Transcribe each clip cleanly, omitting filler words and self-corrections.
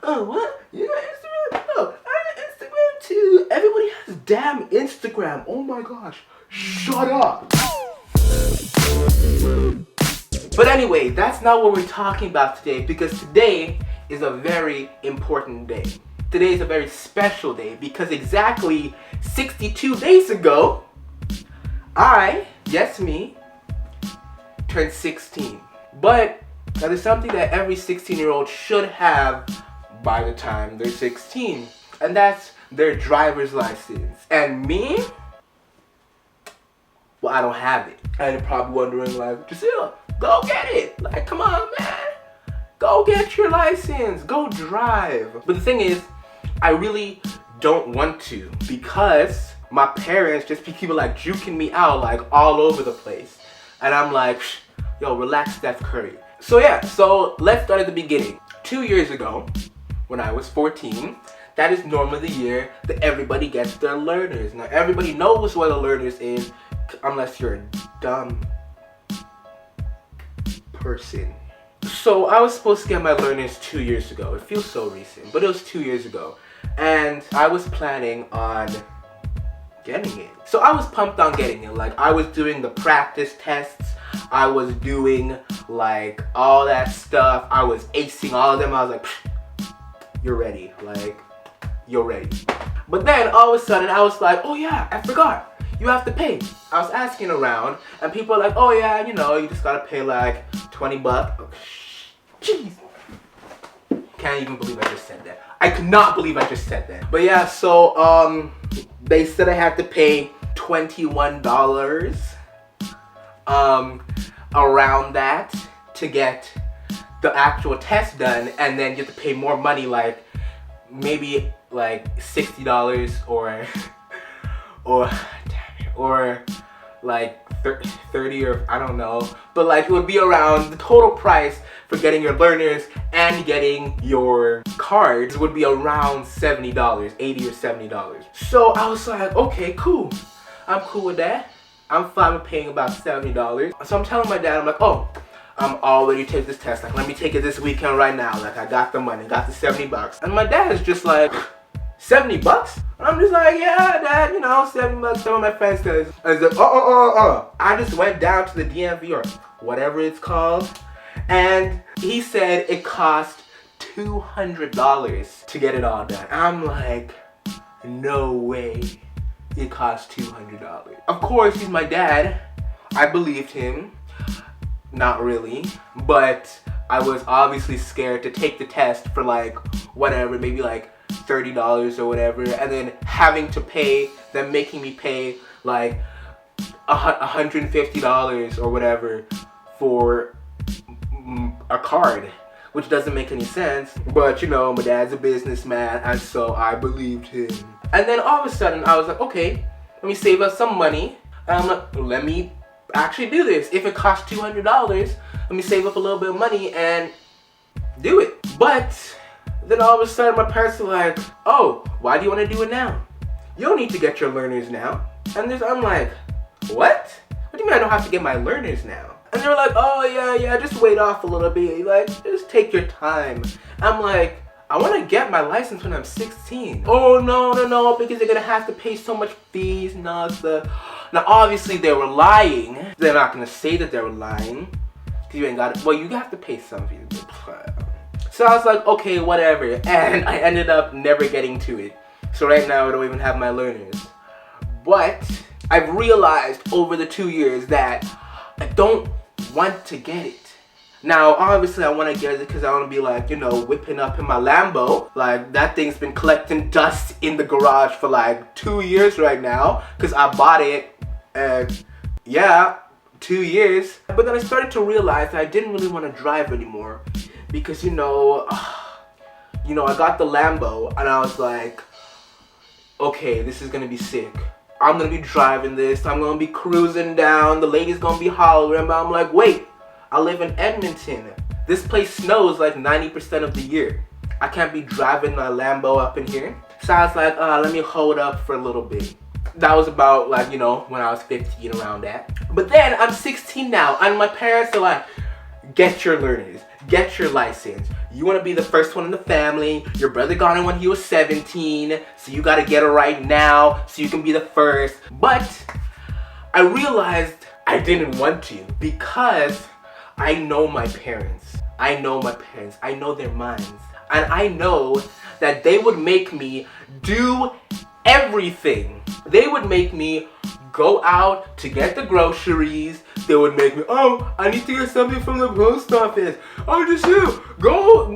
Oh, what? You got Instagram? Oh, I got Instagram too. Everybody has damn Instagram. Oh my gosh. Shut up. But anyway, that's not what we're talking about today, because today is a very important day. Today is a very special day because exactly 62 days ago, me, turned 16. But that is something that every 16-year-old should have by the time they're 16. And that's their driver's license. And me? Well, I don't have it. And you're probably wondering, like, J-ZEAL, go get it. Like, come on, man. Go get your license. Go drive. But the thing is, I really don't want to, because my parents just keep like juking me out like all over the place. And I'm like, yo, relax, Steph Curry. So yeah, so let's start at the beginning. 2 years ago, when I was 14, that is normally the year that everybody gets their learners. Now everybody knows what a learners is, unless you're a dumb person. So I was supposed to get my learners 2 years ago. It feels so recent, but it was 2 years ago. And I was planning on getting it. So I was pumped on getting it. Like, I was doing the practice tests. I was doing like all that stuff. I was acing all of them. I was like, you're ready. Like, you're ready. But then all of a sudden I was like, oh yeah, I forgot. You have to pay. I was asking around and people are like, oh yeah, you know, you just gotta pay like 20 bucks. Jeez. Can't even believe I just said that. I could not believe I just said that. But yeah, so they said I had to pay $21 around that to get the actual test done, and then you have to pay more money, like maybe like $60 or like 30, or I don't know, but like it would be around the total price for getting your learners and getting your cards would be around $70, $80 or $70. So I was like, okay, cool. I'm cool with that. I'm fine with paying about $70. So I'm telling my dad, I'm like, oh, I'm all ready to take this test. Like, let me take it this weekend right now. Like, I got the money, got the 70 bucks. And my dad is just like, 70 bucks? And I'm just like, yeah, Dad, you know, 70 bucks. Some of my friends says, I was like, I just went down to the DMV or whatever it's called, and he said it cost $200 to get it all done. I'm like, no way it cost $200. Of course, he's my dad. I believed him. Not really, but I was obviously scared to take the test for like whatever, maybe like $30 or whatever, and then having to pay, them making me pay like $150 or whatever for a card, which doesn't make any sense. But you know, my dad's a businessman, and so I believed him. And then all of a sudden I was like, okay, let me save up some money, and I'm like, let me actually do this. If it costs $200, let me save up a little bit of money and do it. But then all of a sudden my parents were like, oh, why do you want to do it now? You don't need to get your learners now. And I'm like, what? What do you mean I don't have to get my learners now? And they were like, oh yeah, just wait off a little bit. Like, just take your time. I'm like, I want to get my license when I'm 16. Oh no, because they're gonna have to pay so much fees and all stuff. Now obviously they were lying. They're not gonna say that they were lying, because you ain't got it. Well, you have to pay some fees. So I was like, okay, whatever. And I ended up never getting to it. So right now I don't even have my learners. But I've realized over the 2 years that I don't want to get it. Now, obviously, I want to get it because I want to be like, you know, whipping up in my Lambo. Like, that thing's been collecting dust in the garage for like 2 years right now, because I bought it, and yeah, 2 years. But then I started to realize that I didn't really want to drive anymore, because, you know, I got the Lambo, and I was like, okay, this is going to be sick. I'm going to be driving this. I'm going to be cruising down. The lady's going to be hollering, but I'm like, wait. I live in Edmonton. This place snows like 90% of the year. I can't be driving my Lambo up in here. So I was like, let me hold up for a little bit. That was about like, you know, when I was 15, around that. But then I'm 16 now, and my parents are like, get your learners, get your license. You want to be the first one in the family. Your brother got it when he was 17, so you got to get it right now so you can be the first. But I realized I didn't want to because I know my parents. I know their minds. And I know that they would make me do everything. They would make me go out to get the groceries. They would make me, oh, I need to get something from the post office. Oh, just you go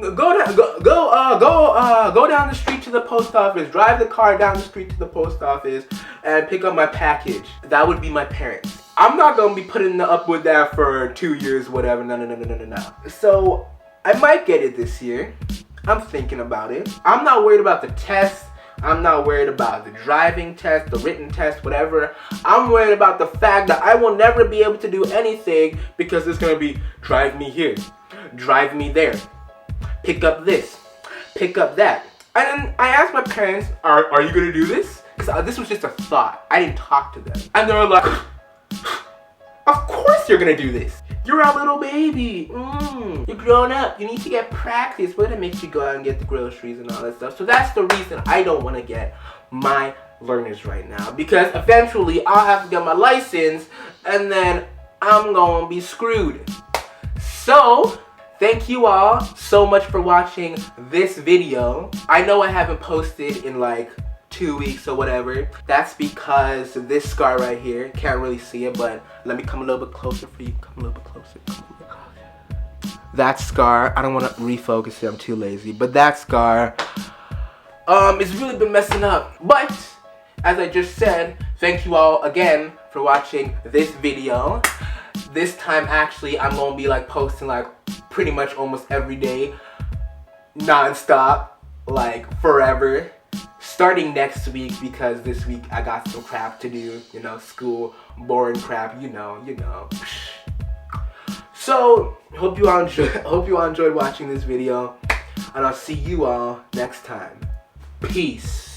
down the street to the post office. Drive the car down the street to the post office and pick up my package. That would be my parents. I'm not gonna be putting up with that for 2 years, whatever. No. So I might get it this year. I'm thinking about it. I'm not worried about the test. I'm not worried about the driving test, the written test, whatever. I'm worried about the fact that I will never be able to do anything because it's going to be drive me here, drive me there, pick up this, pick up that. And then I asked my parents, are you going to do this? Because this was just a thought. I didn't talk to them. And they were like, of course you're going to do this. You're a little baby. You're grown up. You need to get practice. We're gonna make you go out and get the groceries and all that stuff. So that's the reason I don't want to get my learners right now. Because eventually I'll have to get my license and then I'm gonna be screwed. So thank you all so much for watching this video. I know I haven't posted in like 2 weeks or whatever. That's because this scar right here, can't really see it, but let me come a little bit closer for you. Come a little bit closer. That scar, I don't want to refocus it, I'm too lazy, but that scar it's really been messing up. But as I just said, thank you all again for watching this video. This time actually I'm gonna be like posting like pretty much almost every day, non-stop, like forever. Starting next week, because this week I got some crap to do, you know, school, boring crap, you know. So, hope you all enjoyed watching this video, and I'll see you all next time. Peace.